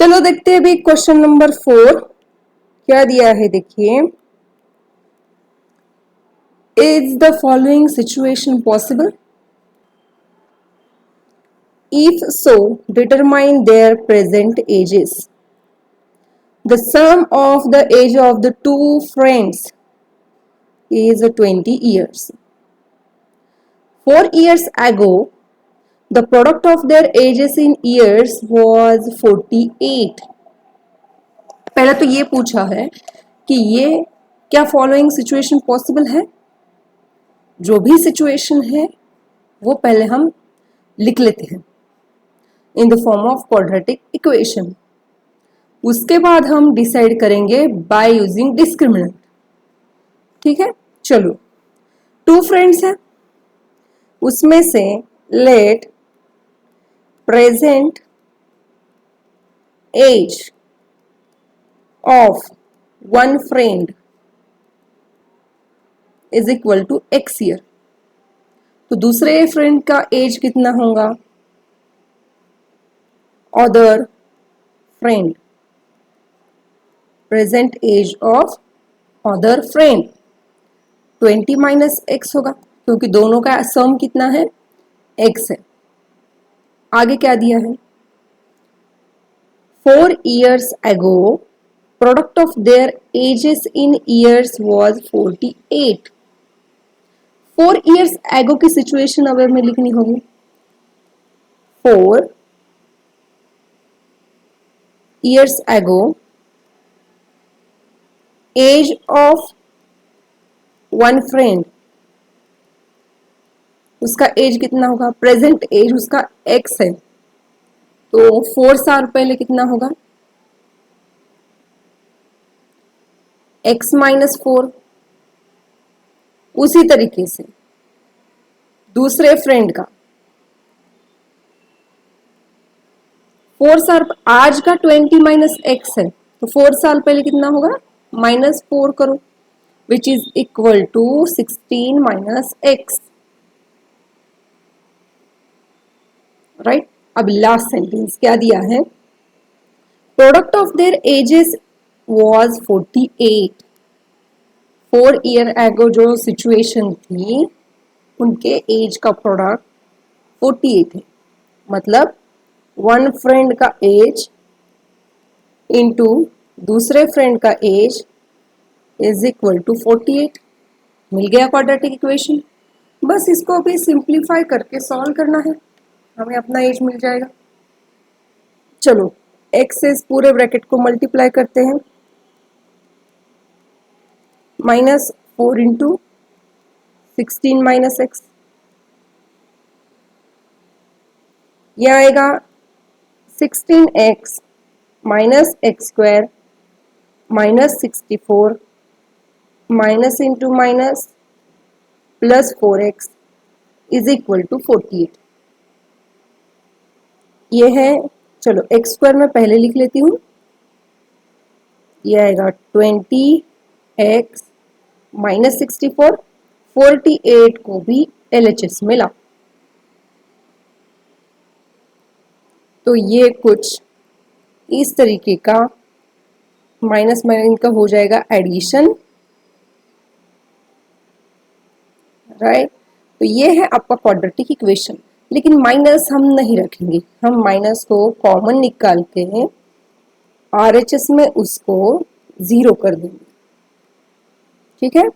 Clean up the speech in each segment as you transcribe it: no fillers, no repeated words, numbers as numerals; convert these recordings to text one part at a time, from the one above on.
चलो देखते हैं अभी क्वेश्चन नंबर 4 क्या दिया है। देखिए, is the following situation possible? If so determine there present ages. The sum of the age of the two friends is 20 years. 4 years ago, the product of their ages in years was 48. पहले तो ये पूछा है कि ये क्या following situation possible है। जो भी सिचुएशन है वो पहले हम लिख लेते हैं इन the form of quadratic equation. उसके बाद हम डिसाइड करेंगे बाय यूजिंग डिस्क्रिमिनेंट। ठीक है, चलो 2 फ्रेंड्स हैं, उसमें से let present age of 1 friend is equal to x year. तो दूसरे फ्रेंड का एज कितना होगा? Other friend, present age of other friend 20 minus x होगा, क्योंकि दोनों का सम कितना है? x है। आगे क्या दिया है? 4 years ago, product of their ages in years was 48. 4 years ago की सिचुएशन अब हमें लिखनी होगी। 4 years ago, age of 1 friend, उसका एज कितना होगा? प्रेजेंट एज उसका x है, तो 4 साल पहले कितना होगा? x minus 4। उसी तरीके से दूसरे फ्रेंड का 4 साल, आज का 20 माइनस x है, तो 4 साल पहले कितना होगा? माइनस 4 करो, which is equal to 16 minus x। Right. अब लास्ट सेंटेंस क्या दिया है? Product of their ages was 48। 4 year ago जो सिचुएशन थी, उनके एज का प्रोडक्ट 48 है। मतलब 1 फ्रेंड का एज इंटू दूसरे फ्रेंड का एज इज इक्वल टू 48। मिल गया क्वाड्रेटिक इक्वेशन। बस इसको अभी सिंप्लीफाई करके सॉल्व करना है, हमें अपना एज मिल जाएगा। चलो x से इस पूरे ब्रैकेट को मल्टीप्लाई करते हैं। -4 इंटू 16 माइनस x, यह आएगा 16x minus x square minus 64 minus into minus plus 4x is equal to 48। ये है, चलो एक्स स्क्वायर में पहले लिख लेती हूँ, यह आएगा 20x माइनस 64। 48 को भी LHS में लाओ, तो ये कुछ इस तरीके का माइनस माइनस का हो जाएगा एडिशन। राइट, तो ये है आपका क्वाड्रेटिक इक्वेशन। लेकिन माइनस हम नहीं रखेंगे, हम माइनस को कॉमन निकाल के RHS में उसको 0 कर देंगे। ठीक है,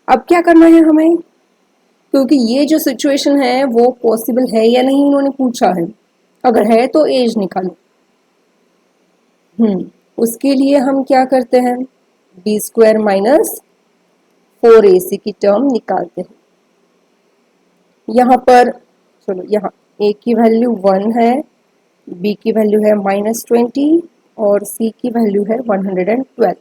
अब क्या करना है हमें, क्योंकि ये जो सिचुएशन है वो पॉसिबल है या नहीं उन्होंने पूछा है। अगर है तो एज निकालो। उसके लिए हम क्या करते हैं, b स्क्वायर माइनस 4ac की टर्म निकालते हैं। यहाँ पर चलो, यहाँ a की वैल्यू 1 है, b की वैल्यू है -20 और c की वैल्यू है 112।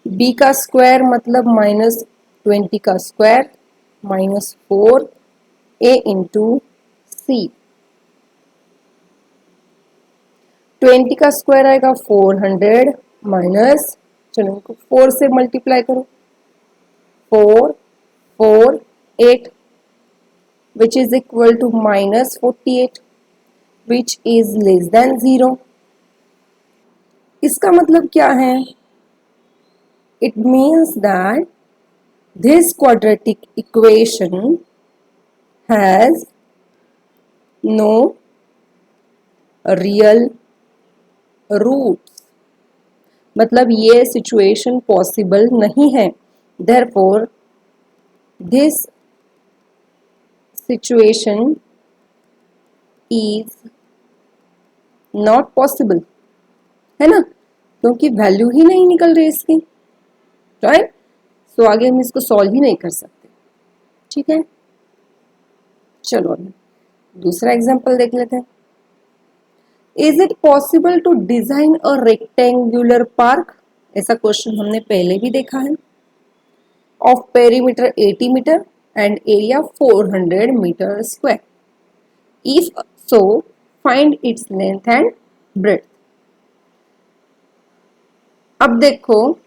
b का स्क्वायर मतलब -20 का स्क्वायर -4a इंटू c। 20 का स्क्वायर आएगा 400 माइनस, चलो इनको 4 से मल्टीप्लाई करो, 4 4 8 which is equal to minus 48, which is less than 0. इसका मतलब क्या है? It means that this quadratic equation has no real roots. मतलब ये सिचुएशन पॉसिबल नहीं है. Therefore, this situation is not possible. है ना, क्योंकि वैल्यू ही नहीं निकल रही इसकी. राइट. सो आगे हम इसको सॉल्व ही नहीं कर सकते. ठीक है, चलो अभी दूसरा एग्जांपल देख लेते हैं. Is it possible to design a rectangular park? ऐसा क्वेश्चन हमने पहले भी देखा है. Of perimeter 80 metre and area 400 metre square. If so find its length and breadth. अब देखो,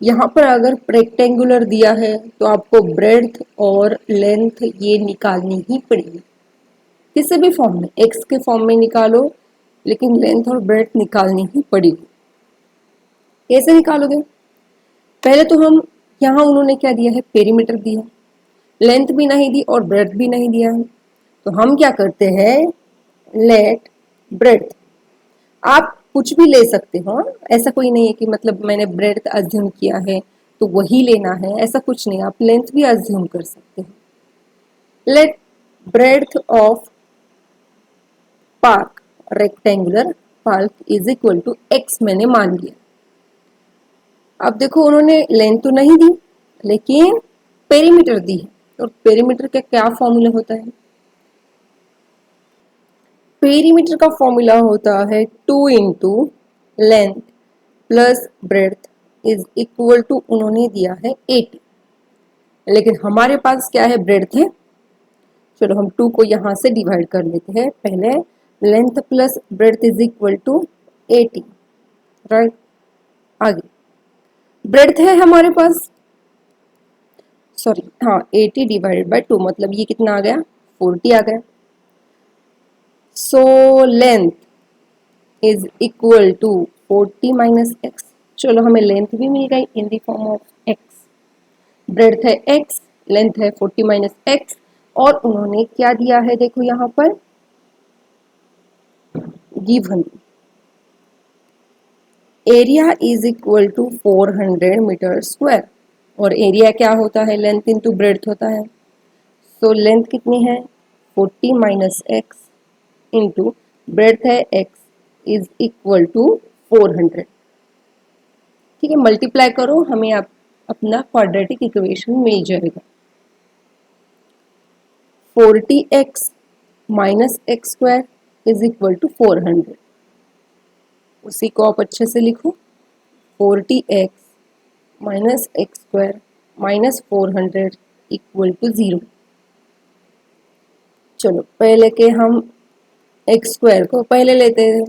यहाँ पर अगर रेक्टेंगुलर दिया है तो आपको ब्रेड्थ और लेंथ ये निकालनी ही पड़ेगी. किसी भी फॉर्म में, एक्स के फॉर्म में निकालो, लेकिन लेंथ और ब्रेड्थ निकालनी ही पड़ेगी. कैसे निकालोगे? पहले तो हम यहाँ, उन्होंने क्या दिया है? पेरीमीटर दिया, लेंथ भी नहीं दी और ब्रेड्थ भी नहीं दिया है. तो हम क्या करते हैं? Let breadth. आप कुछ भी ले सकते हो, ऐसा कोई नहीं है कि मतलब मैंने ब्रेड्थ अज्यूम किया है तो वही लेना है, ऐसा कुछ नहीं. आप लेंथ भी अज्यूम कर सकते हो. Let breadth of park, rectangular park, is equal to x मैंने मान लिया. अब देखो, उन्होंने लेंथ तो नहीं दी लेकिन पेरीमीटर दी है. और पेरीमीटर का क्या फॉर्मूला होता है? पेरीमीटर का फॉर्मूला होता है 2 into length plus breadth is equal to, उन्होंने दिया है 80, लेकिन हमारे पास क्या है? ब्रेड्थ है. चलो हम 2 को यहां से डिवाइड कर लेते हैं. पहले length plus breadth is equal to 80. Right. आगे ब्रेड्थ है हमारे पास, सॉरी हाँ, 80 डिवाइडेड बाय 2 मतलब ये कितना आ गया? 40 आ गया. So length is equal to 40 minus x. चलो हमें लेंथ भी मिल गई in the form of x. Breadth है एक्स, लेंथ है 40 माइनस एक्स, और उन्होंने क्या दिया है? देखो यहाँ पर given area is equal to 400 metre square. और एरिया क्या होता है? लेंथ इंटू ब्रेड्थ होता है. सो लेंथ कितनी है? 40 माइनस एक्स इंटू ब्रेड्थ है एक्स इज इक्वल टू 400. ठीक है, मल्टीप्लाई करो, हमें आप अपना क्वाड्रेटिक इक्वेशन मिल जाएगा. 40x minus x square is equal to 400. उसी को आप अच्छे से लिखो. 40x minus x square minus 400 equal to 0. चलो पहले के हम एक्स स्क्वायर को पहले लेते हैं.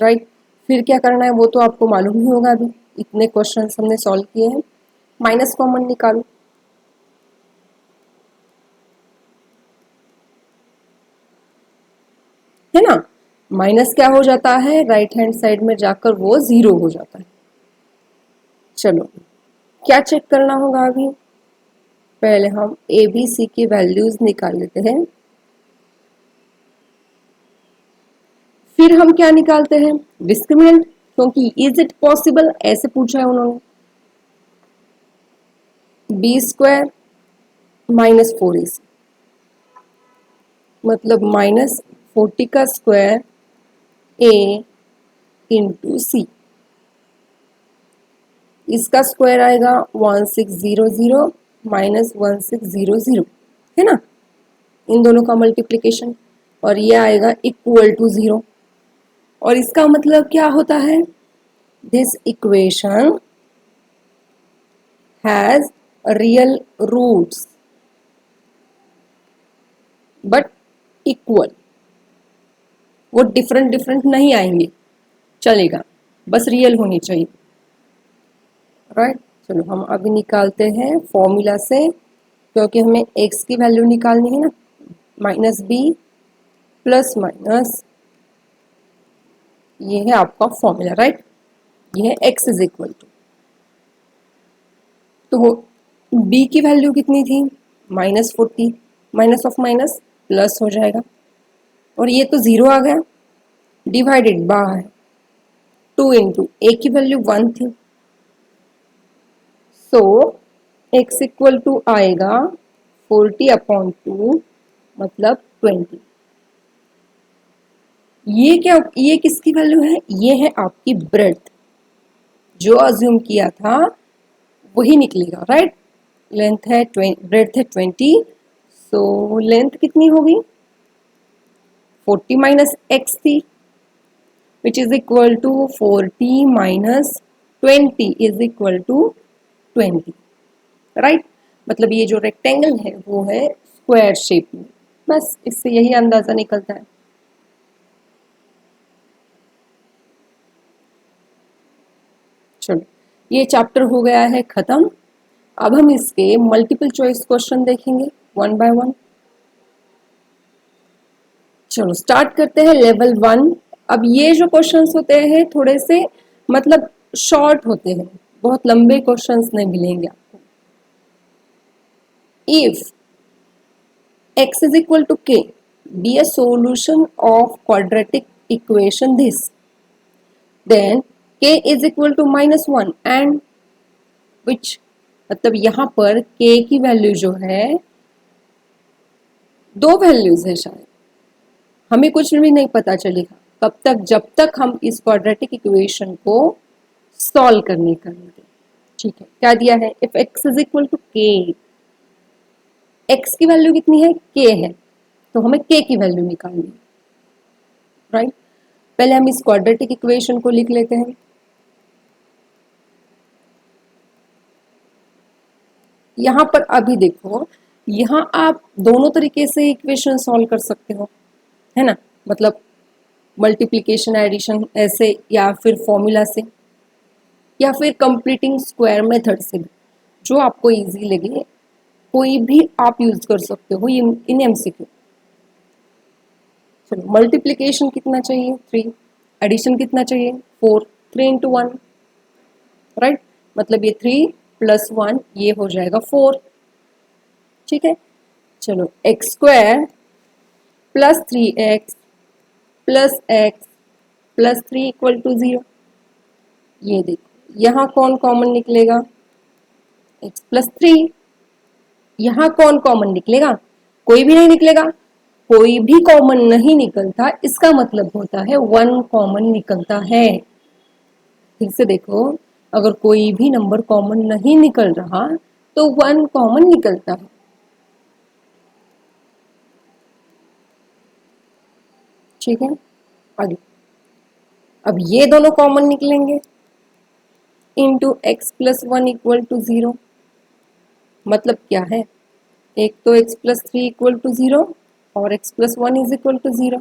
राइट. फिर क्या करना है वो तो आपको मालूम ही होगा. अभी इतने क्वेश्चंस हमने सॉल्व किए हैं. माइनस कॉमन निकालो. है ना, माइनस क्या हो जाता है? राइट हैंड साइड में जाकर वो 0 हो जाता है. चलो क्या चेक करना होगा? अभी पहले हम ए बी सी की वैल्यूज निकाल लेते हैं. फिर हम क्या निकालते हैं? डिस्क्रिमिनेंट, क्योंकि इज इट पॉसिबल ऐसे पूछा है उन्होंने. बी स्क्वायर माइनस 4ac मतलब माइनस 40 का स्क्वायर ए इंटू सी. इसका स्क्वायर आएगा 1600 माइनस 1600, है ना, इन दोनों का मल्टीप्लिकेशन. और ये आएगा इक्वल टू 0. और इसका मतलब क्या होता है? This equation has real roots but equal. वो डिफरेंट डिफरेंट नहीं आएंगे, चलेगा, बस रियल होनी चाहिए. राइट. चलो हम अभी निकालते हैं फॉर्मूला से. क्योंकि हमें x की वैल्यू निकालनी है ना, माइनस बी प्लस माइनस, ये है आपका फॉर्मूला, राइट। ये है x इज इक्वल टू, तो b की वैल्यू कितनी थी, -40, माइनस ऑफ माइनस प्लस हो जाएगा, और ये तो 0 आ गया, डिवाइडेड बाय 2 इंटू ए की वैल्यू 1 थी, सो x इक्वल टू आएगा 40/2 मतलब 20। ये क्या, ये किसकी वैल्यू है, ये है आपकी ब्रेड्थ, जो अज्यूम किया था वही निकलेगा, राइट। लेंथ है ब्रेड्थ है 20, सो लेंथ कितनी होगी, 40 माइनस एक्स थी, which is equal to 40 minus 20 is equal to 20, right. मतलब ये जो रेक्टेंगल है वो है स्क्वायर शेप में, बस इससे यही अंदाजा निकलता है। चलो, ये चैप्टर हो गया है खत्म। अब हम इसके मल्टीपल चॉइस क्वेश्चन देखेंगे वन बाय वन। चलो स्टार्ट करते हैं लेवल 1। अब ये जो क्वेश्चंस होते हैं थोड़े से मतलब शॉर्ट होते हैं, बहुत लंबे क्वेश्चंस नहीं मिलेंगे आपको। If x is equal to k be a solution of quadratic equation this, then k is equal to -1 and which, मतलब यहाँ पर k की वैल्यू जो है, दो वैल्यूज है शायद, हमें कुछ भी नहीं पता चलेगा कब तक, जब तक हम इस क्वाड्रेटिक इक्वेशन को सॉल्व करने करेंगे। ठीक है, क्या दिया है, इफ x is equal to k, x की वैल्यू कितनी है, k है, तो हमें k की वैल्यू निकालनी है, राइट। पहले हम इस क्वाड्रेटिक इक्वेशन को लिख लेते हैं। यहां पर अभी देखो, यहां आप दोनों तरीके से इक्वेशन सॉल्व कर सकते हो, है ना, मतलब मल्टीप्लिकेशन एडिशन ऐसे, या फिर फॉर्मूला से, या फिर कंप्लीटिंग स्क्वायर मेथड से भी, जो आपको इजी लगे कोई भी आप यूज कर सकते हो इन एमसीक्यू। चलो, मल्टीप्लिकेशन कितना चाहिए, 3, एडिशन कितना चाहिए, 4, 3 इंटू 1, राइट, मतलब ये 3 प्लस 1 ये हो जाएगा 4। ठीक है, चलो x square plus 3x plus x plus 3 equal to 0। ये देखो यहाँ कौन कॉमन निकलेगा, x प्लस 3, यहाँ कौन कॉमन निकलेगा, कोई भी नहीं निकलेगा, कोई भी कॉमन नहीं निकलता, इसका मतलब होता है 1 कॉमन निकलता है। फिर से देखो, अगर कोई भी नंबर कॉमन नहीं निकल रहा तो 1 कॉमन निकलता है। ठीक है, आगे, अब ये दोनों कॉमन निकलेंगे, into x plus 1 equal to 0, मतलब क्या है, एक तो x प्लस 3 इक्वल टू 0 और x plus 1 is equal to 0,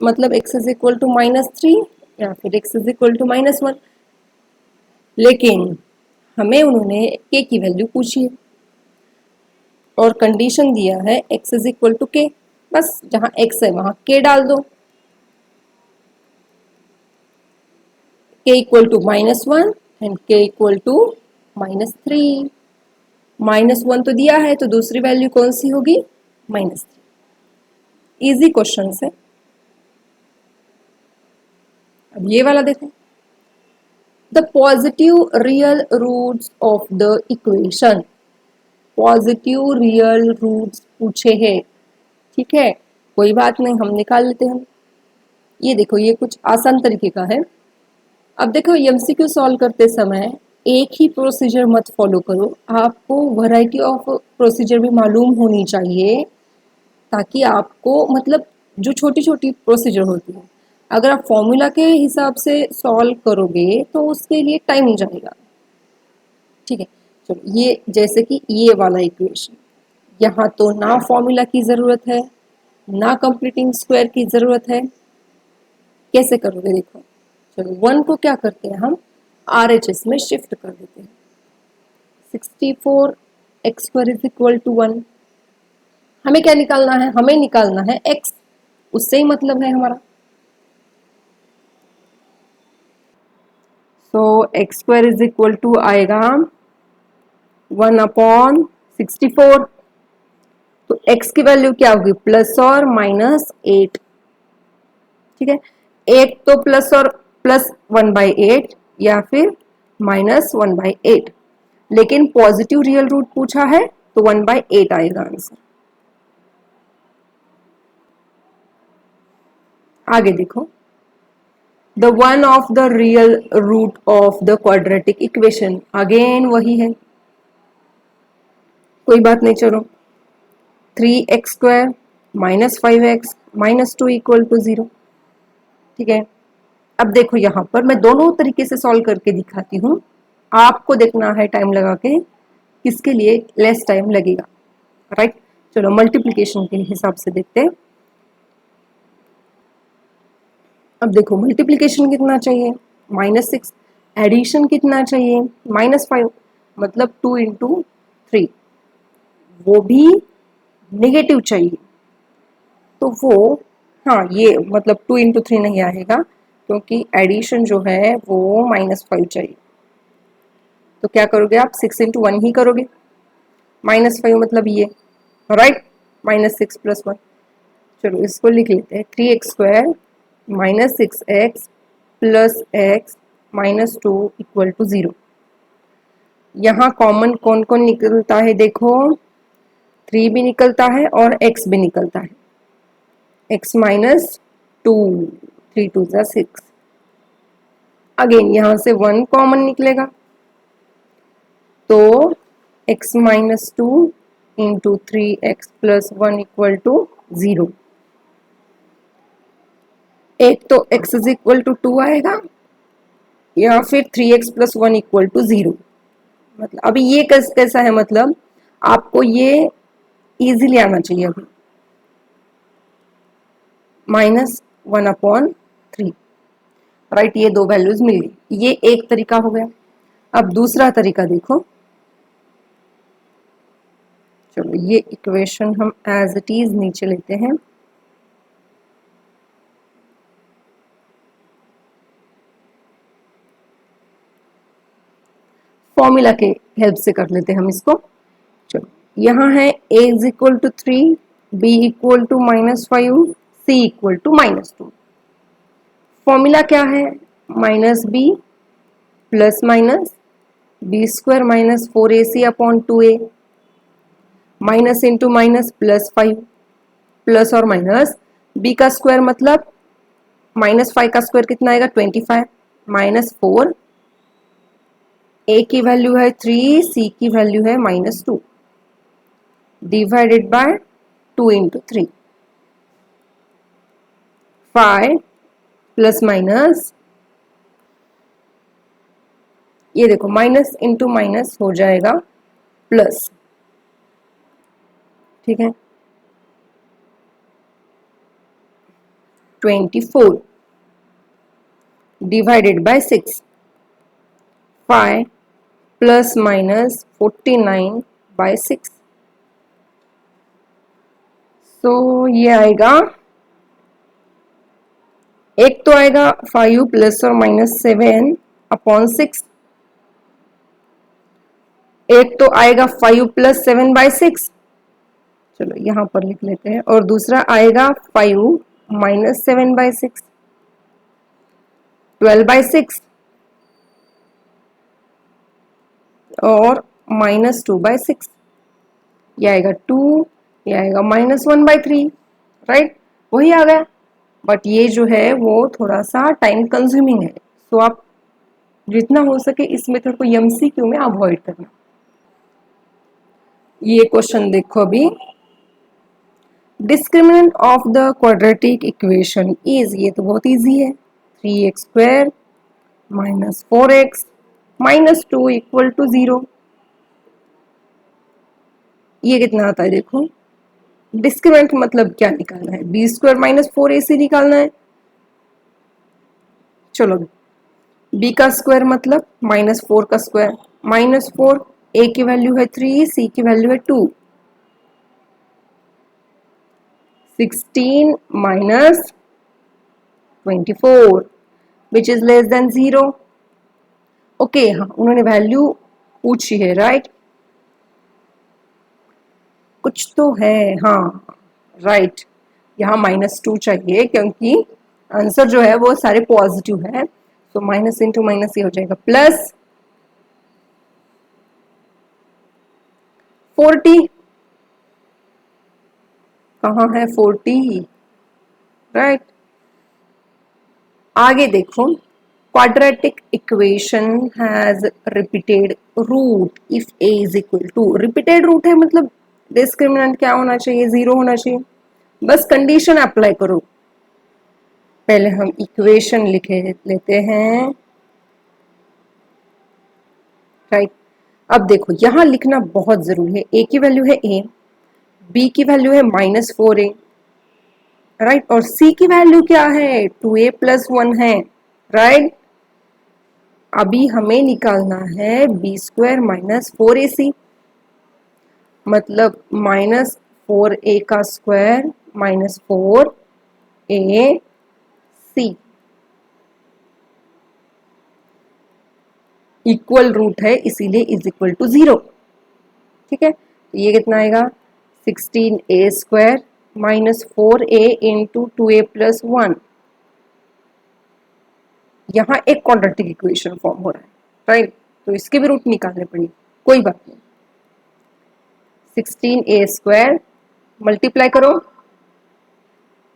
मतलब x इज इक्वल टू -3 या फिर x इज इक्वल टू -1। लेकिन हमें उन्होंने k की वैल्यू पूछी है और कंडीशन दिया है x is equal to k, बस जहां x है वहां k डाल दो, k equal to -1 and k equal to -3। -1 तो दिया है, तो दूसरी वैल्यू कौन सी होगी, -3। इजी क्वेश्चन है। अब ये वाला देखें, the positive real roots of the equation, positive real roots पूछे हैं, ठीक है, कोई बात नहीं, हम निकाल लेते हैं। ये देखो, ये कुछ आसान तरीके का है। अब देखो, एमसीक्यू सॉल्व करते समय एक ही प्रोसीजर मत फॉलो करो, आपको वैरायटी ऑफ प्रोसीजर भी मालूम होनी चाहिए, ताकि आपको मतलब जो छोटी छोटी प्रोसीजर होती है, अगर आप फॉर्मूला के हिसाब से सॉल्व करोगे तो उसके लिए टाइम जाएगा। ठीक है, चलो, ये जैसे कि ये वाला इक्वेशन, यहाँ तो ना फॉर्मूला की ज़रूरत है ना कंप्लीटिंग स्क्वायर की ज़रूरत है, कैसे करोगे देखो। चलो, 1 को क्या करते हैं हम, RHS में शिफ्ट कर देते हैं, 64 x square is equal to 1। हमें क्या निकालना है, हमें निकालना है x, उससे ही मतलब है हमारा। So X square is equal to आएगा 1/64। तो x की वैल्यू क्या होगी, प्लस और माइनस 8। ठीक है, एक तो प्लस और प्लस 1/8 या फिर माइनस 1/8, लेकिन पॉजिटिव रियल रूट पूछा है तो 1/8 आएगा आंसर। आगे देखो, the one of the real root of the quadratic equation, again वही है, कोई बात नहीं, चलो 3x² minus 5x minus 2 equal to 0। ठीक है, अब देखो यहां पर मैं दोनों तरीके से सॉल्व करके दिखाती हूँ, आपको देखना है टाइम लगा के किसके लिए लेस टाइम लगेगा। राइट, चलो मल्टीप्लिकेशन के हिसाब से देखते हैं। अब देखो मल्टीप्लिकेशन कितना चाहिए, -6, एडिशन कितना चाहिए, -5, मतलब 2 इंटू 3, वो भी नेगेटिव चाहिए। तो वो, हाँ ये मतलब 2 इंटू 3 नहीं आएगा, क्योंकि एडिशन जो है वो -5 चाहिए। तो क्या करोगे आप, 6 इंटू 1 ही करोगे, -5 मतलब ये, राइट, -6 + 1। चलो इसको लिख लेते हैं, 3x² -6x + x -2 equal to 0। यहाँ कॉमन कौन कौन निकलता है, देखो 3 भी निकलता है और x भी निकलता है, x -2, 3 2 = 6। अगेन यहाँ से 1 कॉमन निकलेगा, तो x -2 into 3x + 1 equal to 0। एक तो x इज इक्वल टू 2 आएगा, या फिर 3x + 1 इक्वल टू 0। मतलब अभी ये कैसा है, मतलब आपको ये इजीली आना चाहिए अभी, -1/3। राइट, ये दो वैल्यूज मिल गई, ये एक तरीका हो गया। अब दूसरा तरीका देखो, चलो ये इक्वेशन हम एज इट इज नीचे लेते हैं। फॉर्मूला के हेल्प से कर लेते हैं हम इसको। चलो यहाँ है a is equal to 3, b equal to -5, c equal to -2। Formula क्या है, -b plus minus b² - 4ac/2a, minus into minus +5, plus और माइनस b का स्क्वायर मतलब -5 का स्क्वायर कितना आएगा, 25, -4, a की वैल्यू है 3, c की वैल्यू है -2, divided by 2 into 3, 5 plus minus, ये देखो माइनस इंटू माइनस हो जाएगा प्लस। ठीक है, 24 डिवाइडेड बाय 6, 5 प्लस माइनस 49/6। तो ये आएगा, एक तो आएगा 5 प्लस और माइनस 7/6, एक तो आएगा 5 + 7/6, चलो यहां पर लिख लेते हैं, और दूसरा आएगा 5 - 7/6, 12/6, और -2/6, ये आएगा 2, ये आएगा -1/3। राइट, वही आ गया, बट ये जो है वो थोड़ा सा टाइम कंज्यूमिंग है, तो आप जितना हो सके इस मेथड को एमसीक्यू में अवॉइड करना। ये क्वेश्चन देखो अभी, discriminant of the quadratic equation is, ये तो बहुत इजी है, 3x² -4x -2 इक्वल टू 0। ये कितना आता है देखो, डिस्क्रिमिनेंट मतलब क्या निकालना है, b² - 4ac निकालना है। चलो b का स्क्वायर मतलब -4 का स्क्वायर, -4 ए की वैल्यू है 3, सी की वैल्यू है 2। 16 minus 24 which is less than 0। Okay, हाँ उन्होंने वैल्यू पूछी है, राइट? कुछ तो है, हाँ राइट। यहाँ -2 चाहिए क्योंकि आंसर जो है वो सारे पॉजिटिव है, तो माइनस इंटू माइनस ये हो जाएगा प्लस 40। कहाँ है 40, राइट? आगे देखो, quadratic equation has repeated root if a is equal to. Repeated root है मतलब डिस्क्रिमिनेंट क्या होना चाहिए? 0 होना चाहिए। बस कंडीशन अप्लाई करो। पहले हम इक्वेशन लिखे लेते हैं, राइट? अब देखो यहां लिखना बहुत जरूरी है। ए की वैल्यू है ए, बी की वैल्यू है -4a, राइट? और सी की वैल्यू क्या है? 2a + 1 है, राइट? अभी हमें निकालना है b² - 4ac, मतलब -4a का स्क्वायर -4ac इक्वल रूट है, इसीलिए इज इक्वल टू 0। ठीक है, तो ये कितना आएगा? 16a² - 4a into 2a + 1। यहाँ एक क्वाड्रेटिक इक्वेशन फॉर्म हो रहा है, राइट? तो इसके भी रूट निकालने पड़ेंगे, कोई बात नहीं। 16a² मल्टीप्लाई करो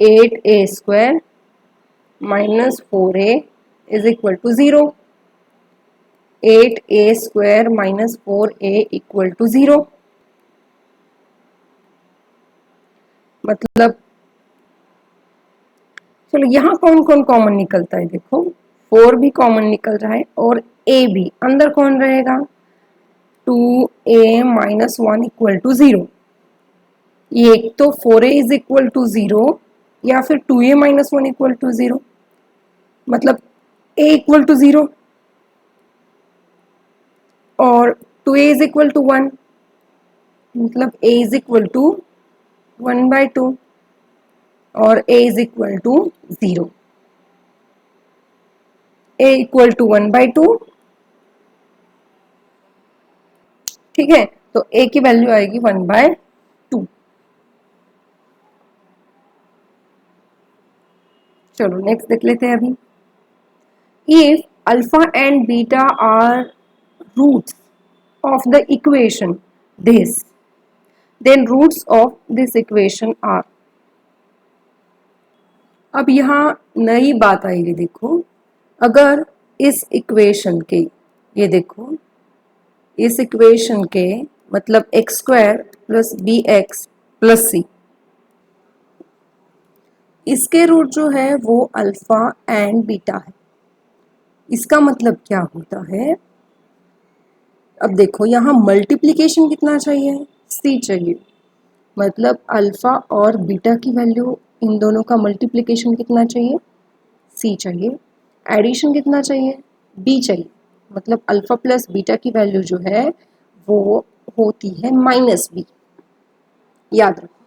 8a² - 4a is equal to 0। 8a² - 4a equal to 0, मतलब चलो यहाँ कौन कौन कॉमन निकलता है? देखो 4 भी कॉमन निकल रहा है और a भी। अंदर कौन रहेगा? 2a - 1 equal to 0। ये एक तो 4a इज इक्वल टू 0 या फिर 2a - 1 इक्वल टू 0, मतलब a इक्वल टू 0 और 2a इज इक्वल टू 1, मतलब a इज इक्वल टू 1/2 और a is equal to 0। a equal to 1/2, ठीक है? तो a की वैल्यू आएगी 1/2। चलो नेक्स्ट देख लेते हैं अभी। If alpha and beta are roots of the equation this, then roots of this equation are। अब यहाँ नई बात आएगी, देखो अगर इस इक्वेशन के, ये देखो इस इक्वेशन के मतलब x² + bx + c, इसके रूट जो है वो अल्फा एंड बीटा है। इसका मतलब क्या होता है? अब देखो यहाँ मल्टीप्लिकेशन कितना चाहिए? c चाहिए, मतलब अल्फा और बीटा की वैल्यू, इन दोनों का मल्टीप्लिकेशन कितना चाहिए? c चाहिए। एडिशन कितना चाहिए? b चाहिए, मतलब अल्फा प्लस बीटा की वैल्यू जो है वो होती है -b, याद रखो।